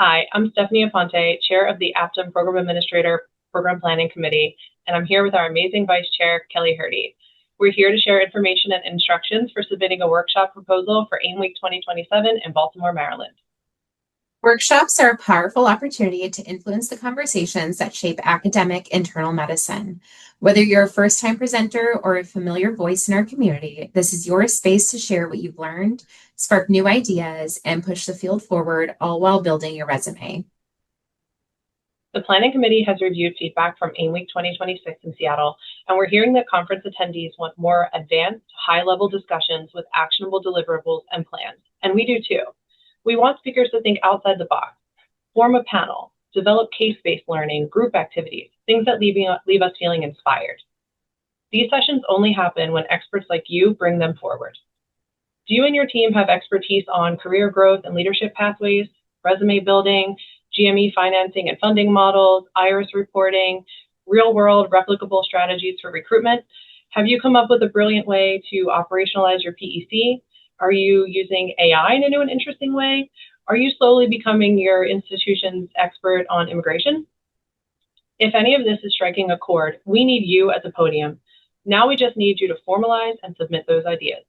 Hi, I'm Stephanie Aponte, Chair of the Aptum Program Administrator Program Planning Committee, and I'm here with our amazing Vice Chair, Kelly Hurdy. We're here to share information and instructions for submitting a workshop proposal for AIM Week 2027 in Baltimore, Maryland. Workshops are a powerful opportunity to influence the conversations that shape academic internal medicine. Whether you're a first-time presenter or a familiar voice in our community, this is your space to share what you've learned, spark new ideas, and push the field forward, all while building your resume. The Planning Committee has reviewed feedback from AIM Week 2026 in Seattle, and we're hearing that conference attendees want more advanced, high-level discussions with actionable deliverables and plans, and we do too. We want speakers to think outside the box, form a panel, develop case-based learning, group activities, things that leave us feeling inspired. These sessions only happen when experts like you bring them forward. Do you and your team have expertise on career growth and leadership pathways, resume building, GME financing and funding models, IRIS reporting, real-world replicable strategies for recruitment? Have you come up with a brilliant way to operationalize your PEC? Are you using AI in a new and interesting way? Are you slowly becoming your institution's expert on immigration? If any of this is striking a chord, we need you at the podium. Now we just need you to formalize and submit those ideas.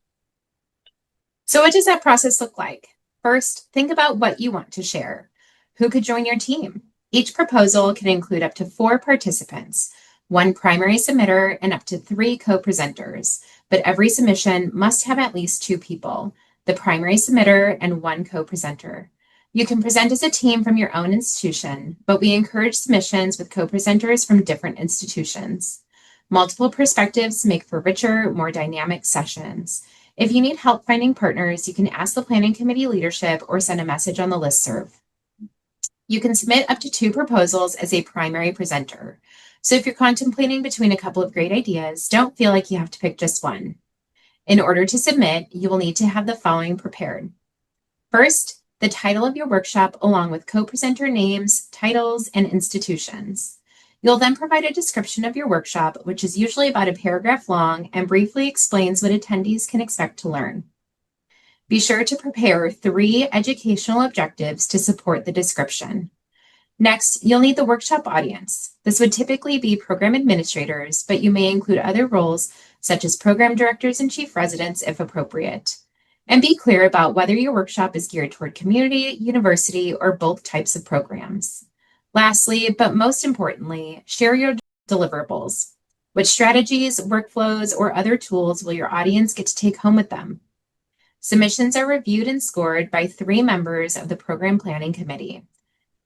So what does that process look like? First, think about what you want to share. Who could join your team? Each proposal can include up to 4 participants, 1 primary submitter, and up to 3 co-presenters. But every submission must have at least 2 people, the primary submitter and 1 co-presenter. You can present as a team from your own institution, but we encourage submissions with co-presenters from different institutions. Multiple perspectives make for richer, more dynamic sessions. If you need help finding partners, you can ask the Planning Committee leadership or send a message on the listserv. You can submit up to 2 proposals as a primary presenter. So if you're contemplating between a couple of great ideas, don't feel like you have to pick just one. In order to submit, you will need to have the following prepared. First, the title of your workshop along with co-presenter names, titles, and institutions. You'll then provide a description of your workshop, which is usually about a paragraph long and briefly explains what attendees can expect to learn. Be sure to prepare 3 educational objectives to support the description. Next, you'll need the workshop audience. This would typically be program administrators, but you may include other roles such as program directors and chief residents if appropriate. And be clear about whether your workshop is geared toward community, university, or both types of programs. Lastly, but most importantly, share your deliverables. Which strategies, workflows, or other tools will your audience get to take home with them? Submissions are reviewed and scored by 3 members of the Program Planning Committee.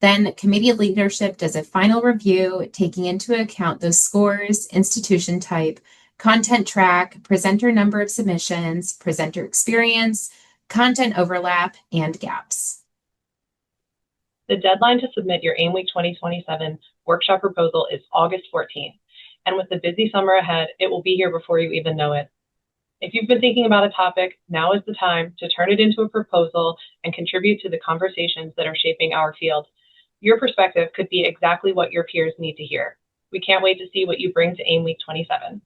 Then committee leadership does a final review, taking into account those scores, institution type, content track, presenter number of submissions, presenter experience, content overlap, and gaps. The deadline to submit your AIM Week 2027 workshop proposal is August 14th. And with the busy summer ahead, it will be here before you even know it. If you've been thinking about a topic, now is the time to turn it into a proposal and contribute to the conversations that are shaping our field. Your perspective could be exactly what your peers need to hear. We can't wait to see what you bring to AIM Week 27.